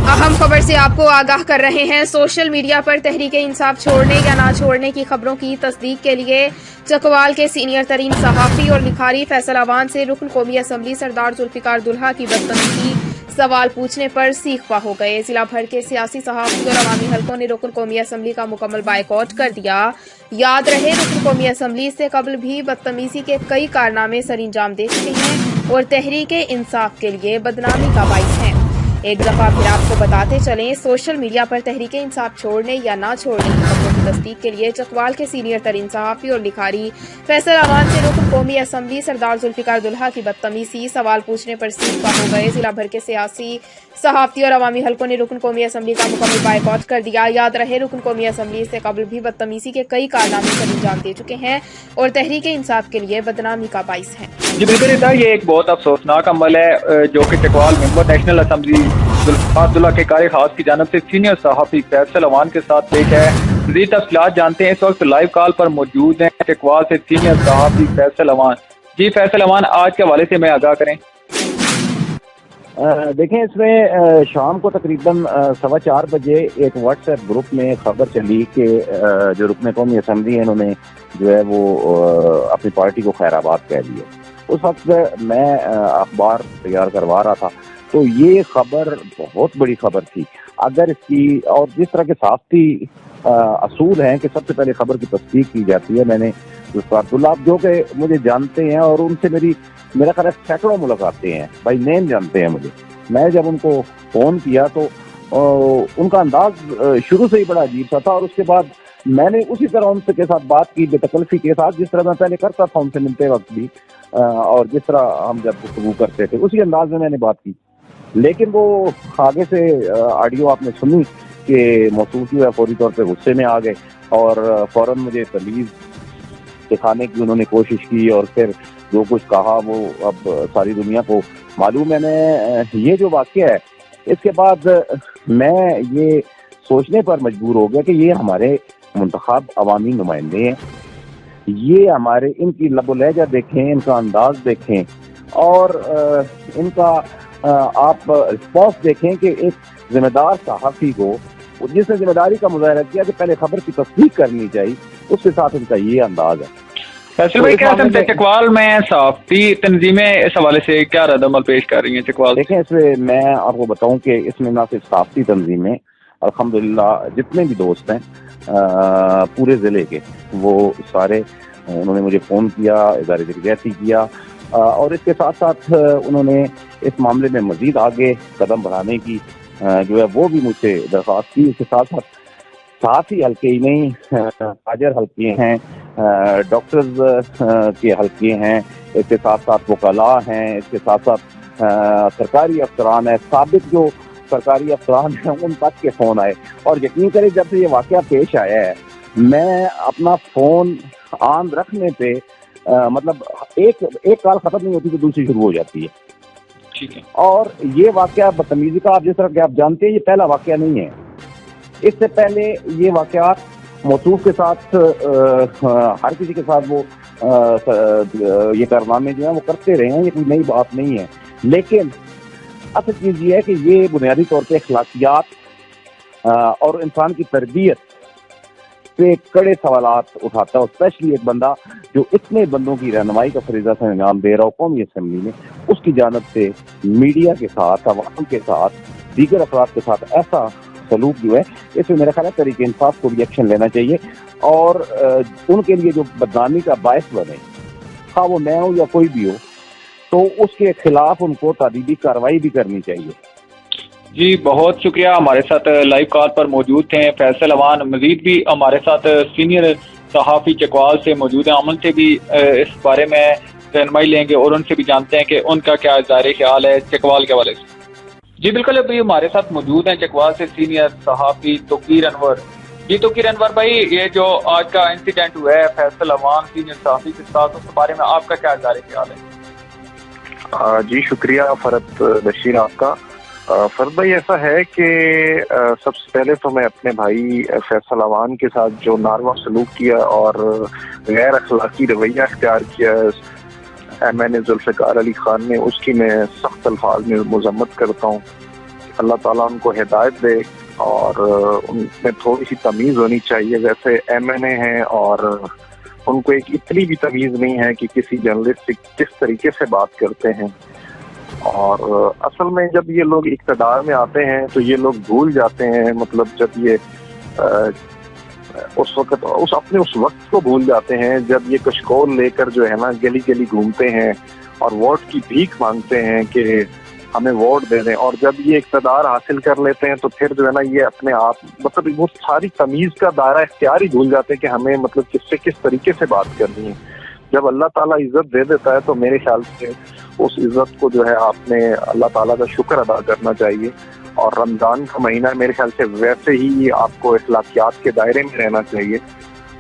اہم خبر سے آپ کو آگاہ کر رہے ہیں۔ سوشل میڈیا پر تحریک انصاف چھوڑنے یا نہ چھوڑنے کی خبروں کی تصدیق کے لیے چکوال کے سینئر ترین صحافی اور لکھاری فیصل اوان سے رکن قومی اسمبلی سردار ذوالفقار دلہا کی بدتمیزی سوال پوچھنے پر سیخ پا ہو گئے۔ ضلع بھر کے سیاسی صحافی اور عوامی حلقوں نے رکن قومی اسمبلی کا مکمل بائیکاٹ کر دیا۔ یاد رہے رکن قومی اسمبلی سے قبل بھی بدتمیزی کے کئی کارنامے سر انجام دے چکے ہیں اور تحریک انصاف کے لیے بدنامی کا باعث ہیں۔ ایک دفعہ پھر آپ کو بتاتے چلیں، سوشل میڈیا پر تحریک انصاف چھوڑنے یا نہ چھوڑنے کی خبروں کی تصدیق کے لیے چکوال کے سینئر ترین صحافی اور لکھاری فیصل اوان سے رکن قومی اسمبلی سردار ذوالفقار دلہا کی بدتمیزی سوال پوچھنے پر سیخ پا ہو گئے۔ ضلع بھر کے سیاسی صحافی اور عوامی حلقوں نے رکن قومی اسمبلی کا مکمل بائیکاٹ کر دیا۔ یاد رہے رکن قومی اسمبلی سے قبل بھی بدتمیزی کے کئی کارنامے سر انجام دے چکے ہیں اور تحریک انصاف کے لیے بدنامی کا باعث ہیں۔ جی بالکل ریتا، یہ ایک بہت افسوسناک عمل ہے جو کہ چکوال ممبر نیشنل اسمبلی ذوالفقار دلہا کے قاری خاص کی جانب سے سینئر صحافی فیصل اوان کے ساتھ پیش ہے۔ مزید تفصیلات جانتے ہیں، اس وقت لائیو کال پر موجود ہیں چکوال سے سینئر صحافی فیصل اوان۔ جی فیصل اوان، آج کے حوالے سے میں آگاہ کریں۔ دیکھیں، اس میں شام کو تقریباً 4:15 بجے ایک واٹس ایپ گروپ میں خبر چلی کہ جو رکن قومی اسمبلی ہیں انہوں نے جو ہے وہ اپنی پارٹی کو خیر آباد کہہ دیا۔ اس وقت میں اخبار تیار کروا رہا تھا، تو یہ خبر بہت بڑی خبر تھی۔ اگر اس کی اور جس طرح کے صحافتی اصول ہیں کہ سب سے پہلے خبر کی تصدیق کی جاتی ہے، میں نے عبداللہ جو کہ مجھے جانتے ہیں اور ان سے میرا خیال سینکڑوں ملاقاتیں ہیں، بائی نیم جانتے ہیں مجھے۔ میں جب ان کو فون کیا تو ان کا انداز شروع سے ہی بڑا عجیب سا تھا، اور اس کے بعد میں نے اسی طرح ان کے ساتھ بات کی بے تکلفی کے ساتھ، جس طرح میں پہلے کرتا تھا ان سے ملتے وقت بھی، اور جس طرح ہم جب گفتگو کرتے تھے اسی انداز میں نے بات کی۔ لیکن وہ آگے سے آڈیو آپ نے سنی کہ موصول کی فوری طور پہ غصے میں آ گئے اور فوراً مجھے تمیز دکھانے کی انہوں نے کوشش کی، اور پھر جو کچھ کہا وہ اب ساری دنیا کو معلوم ہے۔ میں یہ جو واقعہ ہے، اس کے بعد میں یہ سوچنے پر مجبور ہو گیا کہ یہ ہمارے منتخب عوامی نمائندے ہیں، یہ ہمارے ان کی لب و لہجہ دیکھیں، ان کا انداز دیکھیں، اور ان کا آپ رسپانس دیکھیں کہ ایک ذمہ دار صحافی کو جس نے ذمہ داری کا مظاہرہ کیا کہ پہلے خبر کی تصدیق کرنی چاہیے، اس کے ساتھ ان کا یہ انداز ہے۔ فیصل بھائی، کیا سمجھتے ہیں چکوال میں صحافتی تنظیمیں اس حوالے سے کیا رد عمل پیش کر رہی ہیں چکوال؟ دیکھیں، اس میں میں آپ کو بتاؤں کہ اس میں نہ صرف صحافتی تنظیمیں، الحمدللہ جتنے بھی دوست ہیں پورے ضلع کے، وہ سارے انہوں نے مجھے فون کیا، اظہار یکجہتی کیا، اور اس کے ساتھ ساتھ انہوں نے اس معاملے میں مزید آگے قدم بڑھانے کی جو ہے وہ بھی مجھ سے درخواست کی۔ اس کے ساتھ ساتھ صحافی حلقے ہی نہیں، تاجر حلقے ہیں، ڈاکٹرز کے حلقے ہیں، اس کے ساتھ ساتھ وکلاء ہیں، اس کے ساتھ ساتھ سرکاری افسران ہیں، سابق جو سرکاری افسران ہیں ان تک کے فون آئے، اور یقین کریں جب سے یہ واقعہ پیش آیا ہے میں اپنا فون آن رکھنے پہ مطلب ایک کال ختم نہیں ہوتی تو دوسری شروع ہو جاتی ہے۔ ٹھیک ہے۔ اور یہ واقعہ بدتمیزی کا، آپ جس طرح کہ آپ جانتے ہیں، یہ پہلا واقعہ نہیں ہے۔ اس سے پہلے یہ واقعات موصوف کے ساتھ ہر کسی کے ساتھ وہ یہ کارنامے جو ہیں وہ کرتے رہے ہیں، یہ کوئی نئی بات نہیں ہے۔ لیکن اصل چیز یہ ہے کہ یہ بنیادی طور پہ اخلاقیات اور انسان کی تربیت پہ کڑے سوالات اٹھاتا ہے، اسپیشلی ایک بندہ جو اتنے بندوں کی رہنمائی کا فریضہ سے انجام دے رہا ہو قومی اسمبلی میں، اس کی جانب سے میڈیا کے ساتھ، عوام کے ساتھ، دیگر افراد کے ساتھ ایسا سلوک جو ہے، اس میں میرا خیال ہے تحریک انصاف کو بھی ایکشن لینا چاہیے، اور ان کے لیے جو بدنامی کا باعث بنے، خواہ وہ میں ہوں یا کوئی بھی ہو، تو اس کے خلاف ان کو تادیبی کارروائی بھی کرنی چاہیے۔ جی بہت شکریہ، ہمارے ساتھ لائیو کال پر موجود تھے فیصل اوان۔ مزید بھی ہمارے ساتھ سینئر صحافی چکوال سے موجود ہیں، امن سے بھی اس بارے میں رہنمائی لیں گے اور ان سے بھی جانتے ہیں کہ ان کا کیا ظاہر خیال ہے چکوال کے حوالے سے۔ جی بالکل، ابھی ہمارے ساتھ موجود ہیں چکوال سے سینئر صحافی توقیر انور۔ جی توقیر انور بھائی، یہ جو آج کا انسیڈنٹ ہوا ہے فیصل اوان سینئر صحافی کے ساتھ، اس بارے میں آپ کا کیا ظاہر خیال ہے؟ جی شکریہ فرد بشیر آپ کا۔ فرد بھائی، ایسا ہے کہ سب سے پہلے تو میں اپنے بھائی فیصل اوان کے ساتھ جو ناروا سلوک کیا اور غیر اخلاقی رویہ اختیار کیا ایم این اے ذوالفقار علی خان نے، اس کی میں سخت الفاظ میں مذمت کرتا ہوں۔ اللہ تعالیٰ ان کو ہدایت دے اور ان میں تھوڑی سی تمیز ہونی چاہیے. ویسے MNA ہیں اور ان کو ایک اتنی بھی تمیز نہیں ہے کہ کسی جرنلسٹ سے کس طریقے سے بات کرتے ہیں. اور اصل میں جب یہ لوگ اقتدار میں آتے ہیں تو یہ لوگ بھول جاتے ہیں، مطلب جب یہ اس وقت کو بھول جاتے ہیں جب یہ کشکول لے کر جو ہے نا گلی گلی گھومتے ہیں اور ووٹ کی بھیک مانگتے ہیں کہ ہمیں ووٹ دے دیں. اور جب یہ اقتدار حاصل کر لیتے ہیں تو پھر جو ہے نا یہ اپنے آپ مطلب وہ ساری تمیز کا دائرہ اختیار ہی بھول جاتے ہیں کہ ہمیں مطلب کس سے کس طریقے سے بات کرنی ہے. جب اللہ تعالیٰ عزت دے دیتا ہے تو میرے خیال سے اس عزت کو جو ہے آپ نے اللہ تعالیٰ کا شکر ادا کرنا چاہیے. اور رمضان کا مہینہ میرے خیال سے ویسے ہی آپ کو اخلاقیات کے دائرے میں رہنا چاہیے.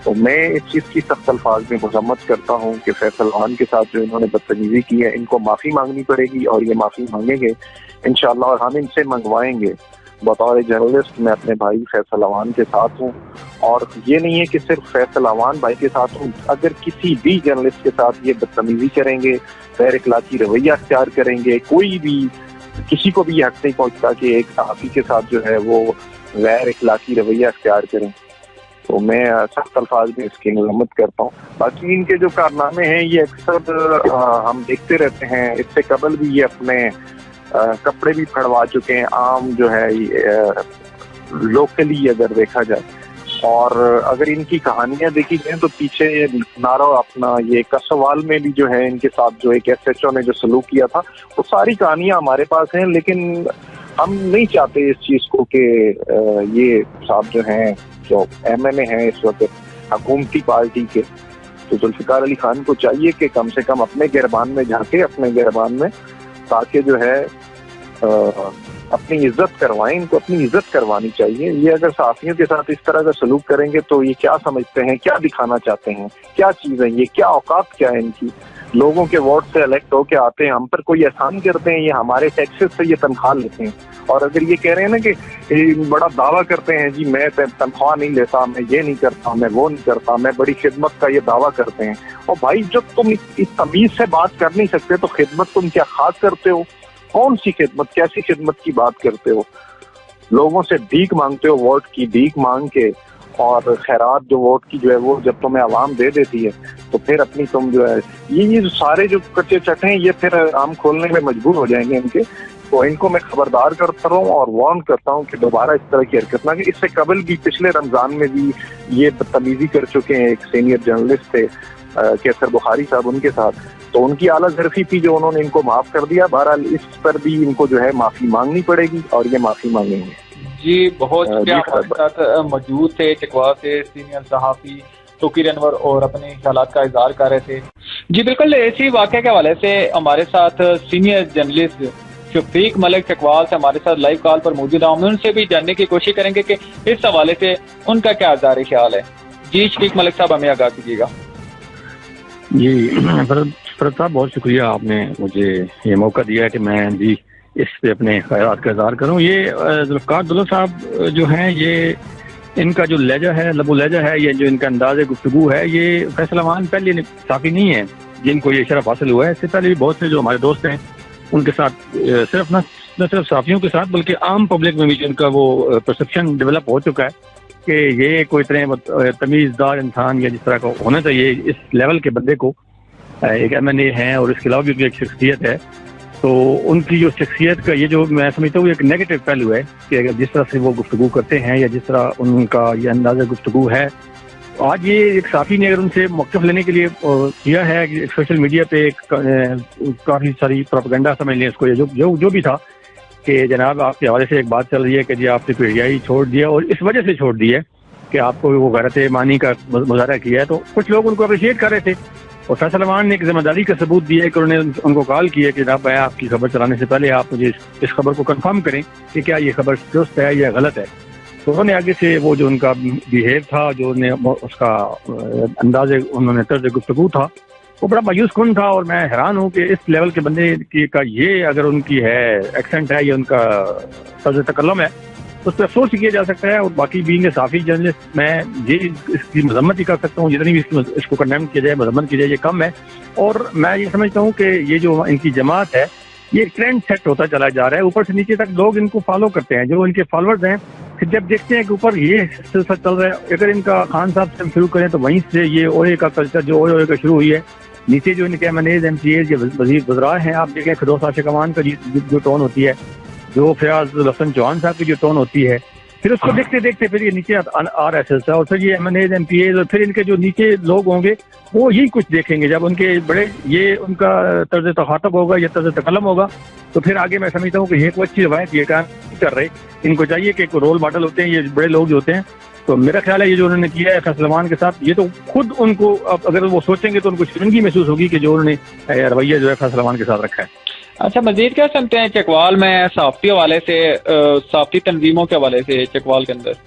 تو میں اس چیز کی سخت الفاظ میں مذمت کرتا ہوں کہ فیصل خان کے ساتھ جو انہوں نے بدتمیزی کی ہے ان کو معافی مانگنی پڑے گی اور یہ معافی مانگیں گے انشاءاللہ، اور ہم ان سے منگوائیں گے. بطور جرنلسٹ میں اپنے بھائی فیصل اوان کے ساتھ ہوں، اور یہ نہیں ہے کہ صرف فیصل اوان بھائی کے ساتھ ہوں. اگر کسی بھی جرنلسٹ کے ساتھ یہ بدتمیزی کریں گے، غیر اخلاقی رویہ اختیار کریں گے، کوئی بھی کسی کو بھی یہ حق نہیں پہنچتا کہ ایک صحافی کے ساتھ جو ہے وہ غیر اخلاقی رویہ اختیار کریں. تو میں سخت الفاظ میں اس کی مذمت کرتا ہوں. باقی ان کے جو کارنامے ہیں یہ اکثر ہم دیکھتے رہتے ہیں. اس سے قبل بھی یہ اپنے کپڑے بھی پھڑوا چکے ہیں عام جو ہے لوکلی اگر دیکھا جائے. اور اگر ان کی کہانیاں دیکھی جائیں تو پیچھے نارو اپنا یہ کسوال میں بھی جو ہے ان کے ساتھ جو ایک SHO نے جو سلوک کیا تھا وہ ساری کہانیاں ہمارے پاس ہیں. لیکن ہم نہیں چاہتے اس چیز کو کہ یہ صاحب جو ہیں جو MNA ہیں اس وقت حکومتی پارٹی کے، تو ذوالفقار علی خان کو چاہیے کہ کم سے کم اپنے گربان میں جھانکے اپنے گربان میں، تاکہ جو ہے اپنی عزت کروائیں. ان کو اپنی عزت کروانی چاہیے. یہ اگر صحافیوں کے ساتھ اس طرح کا سلوک کریں گے تو یہ کیا سمجھتے ہیں، کیا دکھانا چاہتے ہیں، کیا چیز ہے یہ، کیا اوقات کیا ہے ان کی؟ لوگوں کے ووٹ سے الیکٹ ہو کے آتے ہیں، ہم پر کوئی احسان کرتے ہیں، یہ ہمارے ٹیکسز سے یہ تنخواہ لیتے ہیں. اور اگر یہ کہہ رہے ہیں نا کہ بڑا دعویٰ کرتے ہیں جی میں تنخواہ نہیں لیتا، میں یہ نہیں کرتا، میں وہ نہیں کرتا، میں بڑی خدمت کا یہ دعویٰ کرتے ہیں. اور بھائی جب تم اس تمیز سے بات کر نہیں سکتے تو خدمت تم کیا خاص کرتے ہو؟ کون سی خدمت، کیسی خدمت کی بات کرتے ہو؟ لوگوں سے بھیک مانگتے ہو، ووٹ کی بھیک مانگ کے، اور خیرات جو ووٹ کی جو ہے وہ جب تمہیں عوام دے دیتی ہے تو پھر اپنی تم جو ہے یہ سارے جو کچے چٹے ہیں یہ پھر ہم کھولنے میں مجبور ہو جائیں گے ان کے. تو ان کو میں خبردار کرتا ہوں اور وارن کرتا ہوں کہ دوبارہ اس طرح کی حرکت نہ کہ اس سے قبل بھی پچھلے رمضان میں بھی یہ بدتمیزی کر چکے ہیں. ایک سینئر جرنلسٹ تھے کیسر بخاری صاحب ان کے ساتھ، تو ان کی اعلیٰ ظرفی تھی جو انہوں نے ان کو معاف کر دیا. بہرحال اس پر بھی ان کو جو ہے معافی مانگنی پڑے گی اور یہ معافی مانگیں گے. جی بہت شکریہ. ہمارے ساتھ موجود تھے چکوا سے سینئر صحافی توقیر انور اور اپنے خیالات کا اظہار کر رہے تھے. جی بالکل اسی واقعہ کے حوالے سے ہمارے ساتھ سینئر جرنلسٹ شفیق ملک چکوال سے ہمارے ساتھ لائیو کال پر موجود ہیں. ہم ان سے بھی جاننے کی کوشش کریں گے کہ اس حوالے سے ان کا کیا اظہار خیال ہے. جی شفیق ملک صاحب ہمیں آگاہ کیجیے گا. جی فرد صاحب بہت شکریہ، آپ نے مجھے یہ موقع دیا کہ میں جی اس پہ اپنے خیالات کا اظہار کروں. یہ ذوالفقار دولت صاحب جو ہیں یہ ان کا جو لہجہ ہے، لب و لہجہ ہے، یہ جو ان کا انداز گفتگو ہے، یہ فیصل امان پہلے صحافی نہیں ہے جن کو یہ شرف حاصل ہوا ہے. اس سے پہلے بھی بہت سے جو ہمارے دوست ہیں ان کے ساتھ صرف نہ صرف صحافیوں کے ساتھ بلکہ عام پبلک میں بھی ان کا وہ پرسپشن ڈیولپ ہو چکا ہے کہ یہ کوئی طرح تمیز دار انسان یا جس طرح کا ہونا چاہیے اس لیول کے بندے کو ایک MNA ہیں اور اس کے علاوہ بھی ایک شخصیت ہے. تو ان کی جو شخصیت کا یہ جو میں سمجھتا ہوں ایک نیگیٹو پہلو ہے کہ اگر جس طرح سے وہ گفتگو کرتے ہیں یا جس طرح ان کا یہ انداز گفتگو ہے. آج یہ ایک صحافی نے اگر ان سے موقف لینے کے لیے کیا ہے کہ سوشل میڈیا پہ کافی ساری پروپیگنڈا سمجھ لیں اس کو، جو بھی تھا کہ جناب آپ کے حوالے سے ایک بات چل رہی ہے کہ جی آپ نے PTI چھوڑ دیا اور اس وجہ سے چھوڑ دیا کہ آپ کو وہ غیرت ایمانی کا مظاہرہ کیا ہے. تو کچھ لوگ ان کو اپریشیٹ کر رہے تھے اور فیصل امان نے ایک ذمہ داری کا ثبوت دیا کہ انہوں نے ان کو کال کیا کہ جناب میں آپ کی خبر چلانے سے پہلے آپ مجھے اس خبر کو کنفرم کریں کہ کیا یہ خبر درست ہے یا غلط ہے. تو انہوں نے آگے سے وہ جو ان کا بیہیو تھا، جو اس کا انداز انہوں نے طرز گفتگو تھا، وہ بڑا مایوس کن تھا. اور میں حیران ہوں کہ اس لیول کے بندے کا یہ اگر ان کی ہے ایکسنٹ ہے یا ان کا طرز تکلم ہے تو اس پہ افسوس کیا جا سکتا ہے. اور باقی بینگ صحافی جرنلسٹ میں یہ اس کی مذمت ہی کر سکتا ہوں، جتنی بھی اس کو کنڈیم کیا جائے، مذمت کی جائے، یہ کم ہے. اور میں یہ سمجھتا ہوں کہ یہ جو ان کی جماعت ہے یہ ایک ٹرینڈ سیٹ ہوتا چلا جا رہا ہے، اوپر سے نیچے تک لوگ ان کو فالو کرتے ہیں، جو ان کے فالوورز ہیں پھر جب دیکھتے ہیں کہ اوپر یہ سلسلہ چل رہا ہے، اگر ان کا خان صاحب سے ہم شروع کریں تو وہیں سے یہ اوئے کا کلچر جو اوئے کا شروع ہوئی ہے، نیچے جو ان کے M N As M P As یا وزیر وزراء ہیں، آپ دیکھیں فردوس عاشق امان کا جو ٹون ہوتی ہے، جو فیاض الحسن چوہان صاحب کی جو ٹون ہوتی ہے، پھر اس کو دیکھتے دیکھتے پھر یہ نیچے آ رہا ہے سلسلہ، اور پھر یہ M N As M P As اور پھر ان کے جو نیچے لوگ ہوں گے وہ یہی کچھ دیکھیں گے، جب ان کے بڑے یہ ان کا طرز تخاطب ہوگا یا طرز تکلم ہوگا تو پھر آگے میں سمجھتا ہوں کہ یہ کوئی اچھی روایت یہ کام کر رہے، ان کو چاہیے کہ ایک رول ماڈل ہوتے ہیں یہ بڑے لوگ جو ہوتے ہیں، تو میرا خیال ہے یہ جو انہوں نے کیا ہے فیصل امان کے ساتھ، یہ تو خود ان کو اگر وہ سوچیں گے تو ان کو شرمندگی محسوس ہوگی کہ جو انہوں نے رویہ جو ہے فیصل امان کے ساتھ رکھا ہے۔ اچھا، مزید کیا سمجھتے ہیں چکوال میں صحافتی حوالے سے، صحافتی تنظیموں کے حوالے سے چکوال کے اندر؟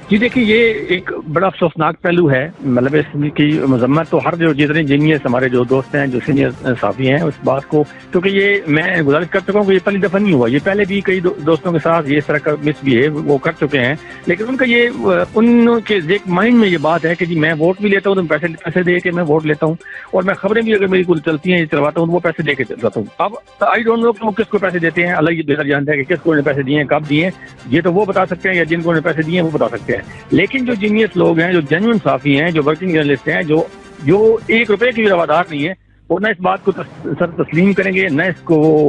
جی دیکھیے، یہ ایک بڑا افسوسناک پہلو ہے، مطلب اس کی مذمت تو ہر جو جتنے جینیئس ہمارے جو دوست ہیں جو سینئر صحافی ہیں اس بات کو، کیونکہ یہ میں گزارش کر چکا ہوں کہ یہ پہلی دفعہ نہیں ہوا، یہ پہلے بھی کئی دوستوں کے ساتھ یہ اس طرح کا مس بہیو وہ کر چکے ہیں، لیکن ان کا یہ ان کے ایک مائنڈ میں یہ بات ہے کہ جی میں ووٹ بھی لیتا ہوں تو پیسے دے کے میں ووٹ لیتا ہوں، اور میں خبریں بھی اگر میری کل چلتی ہیں چلواتا ہوں تو وہ پیسے دے کے چلواتا ہوں۔ اب آئی ڈونٹ نو کہ وہ کس کو پیسے دیتے ہیں، اللہ یہ بہتر جانتا ہے کہ کس کو انہیں پیسے دیے ہیں، کب دیے ہیں، یہ تو وہ بتا سکتے ہیں، یا جن کو انہیں پیسے دیے ہیں وہ بتا سکتے ہیں، لیکن جو جینیئس لوگ ہیں، جو جینوئن صحافی ہیں، جو ورکنگ جرنلسٹ ہیں، جو 1 روپے کی بھی روادار نہیں ہے، وہ نہ اس بات کو سر تسلیم کریں گے، نہ اس کو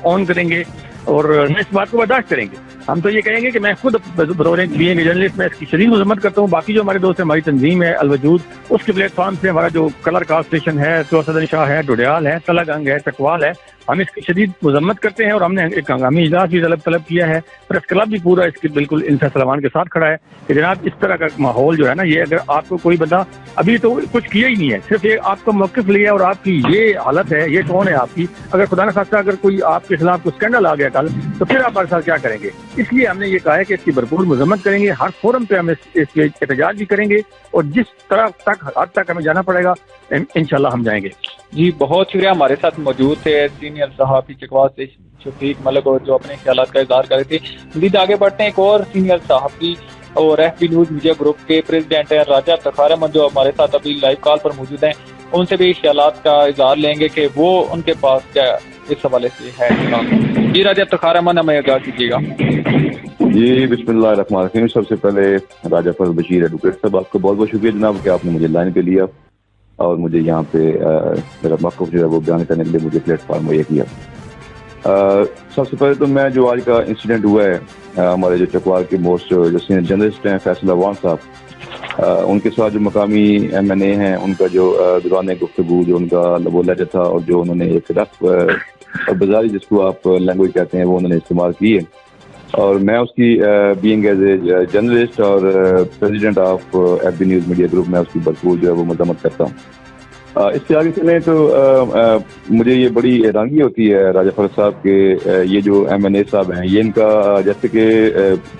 آن کریں گے، اور نہ اس بات کو برداشت کریں گے۔ ہم تو یہ کہیں گے کہ میں خود بطور جرنلسٹ میں اس کی شدید مذمت کرتا ہوں، باقی جو ہمارے دوست ہیں، ہماری تنظیم ہے الوجود، اس کے پلیٹ فارم سے ہمارا جو کلر کاسٹ اسٹیشن ہے، صدر شاہ ہے، ڈوڈیال ہے، تلہ گنگ ہے، چکوال ہے، ہم اس کی شدید مذمت کرتے ہیں، اور ہم نے ایک ہنگامی اجلاس بھی طلب کیا ہے، پریس کلب بھی پورا اس کے بالکل ان فیصل امان کے ساتھ کھڑا ہے کہ جناب اس طرح کا ماحول جو ہے نا، یہ اگر آپ کو کوئی بندہ ابھی تو کچھ کیا ہی نہیں ہے، صرف یہ آپ کا موقف لیا اور آپ کی یہ حالت ہے، یہ ٹون ہے آپ کی، اگر خدا نہ خواستہ اگر کوئی آپ کے خلاف کوئی اسکینڈل آ گیا کل تو پھر آپ ہمارے ساتھ کیا کریں گے؟ اس لیے ہم نے یہ کہا ہے کہ اس کی بھرپور مذمت کریں گے، ہر فورم پہ ہم اس کے احتجاج بھی کریں گے، اور جس طرح حد تک ہمیں جانا پڑے گا انشاءاللہ ہم جائیں گے۔ جی بہت شکریہ، ہمارے ساتھ موجود تھے سینئر صحافی چکوال سے شفیق ملک، اور جو اپنے خیالات کا اظہار کر رہے تھے۔ مزید آگے بڑھتے ہیں، ایک اور سینئر صحافی اور F B news media group کے پریزیڈنٹ ہیں راجہ افتخار احمد، جو ہمارے ساتھ ابھی لائیو کال پر موجود ہیں، ان سے بھی خیالات کا اظہار لیں گے کہ وہ ان کے پاس کیا اس حوالے سے ہے۔ جی راجہ افتخار احمد، ہمیں آگاہ کیجیے گا۔ جی بسم اللہ الرحمن الرحیم۔ سب سے پہلے راجہ فضل بشیر ایڈوکیٹ صاحب، آپ کا بہت بہت شکریہ جناب کہ آپ نے مجھے لائن پہ لیا اور مجھے یہاں پہ میرا موقف جو ہے وہ بیان کرنے کے لیے مجھے پلیٹ فارم مہیا کیا۔ سب سے پہلے تو میں جو آج کا انسیڈنٹ ہوا ہے، ہمارے جو چکوال کے موسٹ جو سینئر جرنلسٹ ہیں فیصل امان صاحب، ان کے ساتھ جو مقامی ایم این اے ہیں، ان کا جو دوران گفتگو جو ان کا وہ لہجہ تھا، اور جو انہوں نے ایک رف اور بازاری جس کو آپ لینگویج کہتے ہیں وہ انہوں نے استعمال کی ہے، اور میں اس کی بینگ ایز اے جرنلسٹ اور president of F B news media group میں اس کی بھرپور جو ہے وہ مذمت کرتا ہوں۔ اس سے آگے چلیں تو مجھے یہ بڑی حیرانگی ہوتی ہے راجہ فرد صاحب کے یہ جو ایم این اے صاحب ہیں، یہ ان کا جیسے کہ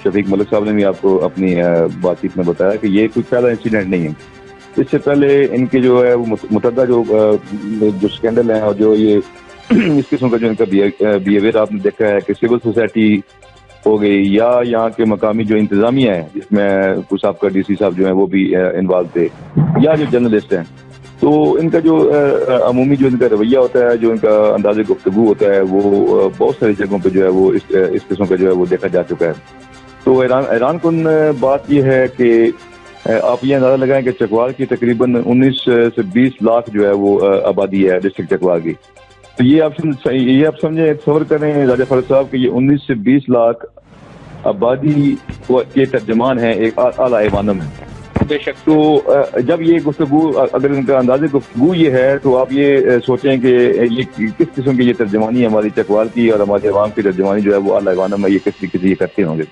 شفیق ملک صاحب نے بھی آپ کو اپنی بات چیت میں بتایا کہ یہ کوئی پہلا انسیڈنٹ نہیں ہے، اس سے پہلے ان کے جو ہے وہ متعدد جو اسکینڈل ہیں، اور جو یہ اس قسم کا جو ان کا بیہیویئر آپ نے دیکھا ہے کہ سول سوسائٹی ہو گئی، یا یہاں کے مقامی جو انتظامیہ ہے جس میں کچھ آپ کا ڈی سی صاحب جو ہیں وہ بھی انوالو تھے، یا جو جرنلسٹ ہیں، تو ان کا جو عمومی جو ان کا رویہ ہوتا ہے، جو ان کا انداز گفتگو ہوتا ہے، وہ بہت ساری جگہوں پہ جو ہے وہ اس قسم کا جو ہے وہ دیکھا جا چکا ہے۔ تو حیران کن بات یہ ہے کہ آپ یہ اندازہ لگائیں کہ چکوال کی تقریباً 19 سے 20 لاکھ جو ہے وہ آبادی ہے ڈسٹرکٹ چکوال کی، تو یہ آپ سمجھیں، تصور کریں راجہ فرد صاحب کہ یہ 19 سے 20 لاکھ آبادی کے ترجمان ہیں ایک اعلیٰ ایوانوں میں۔ بے شک، تو جب یہ گفتگو، اگر ان کا انداز گفتگو یہ ہے، تو آپ یہ سوچیں کہ یہ کس قسم کی یہ ترجمانی ہے ہماری چکوال کی، اور ہمارے عوام کی ترجمانی جو ہے وہ اعلیٰ ایوانوں میں یہ کس طریقے سے یہ کرتے ہوں گے۔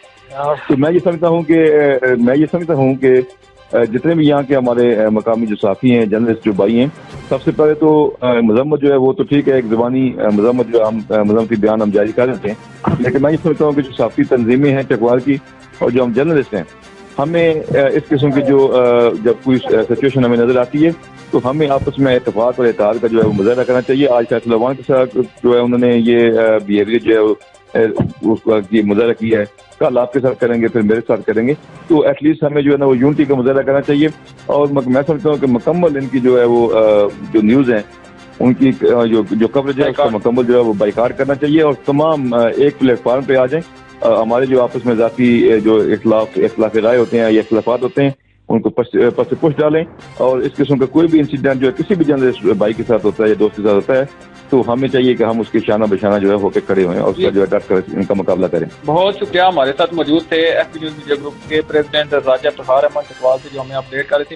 تو میں یہ سمجھتا ہوں کہ جتنے بھی یہاں کے ہمارے مقامی جو صحافی ہیں، جرنلسٹ جو بھائی ہیں، سب سے پہلے تو مذمت جو ہے وہ تو ٹھیک ہے، ایک زبانی مذمت جو ہم مذمتی بیان ہم جاری کر دیتے ہیں، لیکن میں یہ سمجھتا ہوں کہ جو صحافی تنظیمیں ہیں چکوال کی اور جو ہم جرنلسٹ ہیں، ہمیں اس قسم کی جو جب کوئی سچویشن ہمیں نظر آتی ہے تو ہمیں آپس میں اتفاق اور اتحاد کا جو ہے وہ مظاہرہ کرنا چاہیے۔ آج فیصل امان کے ساتھ جو ہے انہوں نے یہ بیہیویئر جو ہے اس کا یہ مظاہرہ کیا ہے، کل آپ کے ساتھ کریں گے، پھر میرے ساتھ کریں گے، تو ایٹ لیسٹ ہمیں جو ہے نا وہ یونٹی کا مظاہرہ کرنا چاہیے۔ اور میں سمجھتا ہوں کہ مکمل ان کی جو ہے وہ جو نیوز ہیں ان کی جو کوریج ہے اس کو مکمل جو ہے وہ بائیکاٹ کرنا چاہیے اور تمام ایک پلیٹ فارم پہ آ جائیں. ہمارے جو آپس میں ذاتی جو اختلاف رائے ہوتے ہیں یا اختلافات ہوتے ہیں ان کو پس پش ڈالیں, اور اس قسم کا کوئی بھی انسیڈنٹ جو ہے کسی بھی جرنلسٹ بھائی کے ساتھ ہوتا ہے یا دوست کے ساتھ ہوتا ہے تو ہمیں چاہیے کہ ہم اس کے شانہ بشانہ جو ہے ہو کے کھڑے ہوئیں اور اس کا جو ہے ڈٹ کر ان کا مقابلہ کریں. بہت شکریہ. ہمارے ساتھ موجود تھے F P news media group کے پریزیڈنٹ راجہ افتخار احمد چکوال سے جو ہمیں اپڈیٹ کر رہے تھے.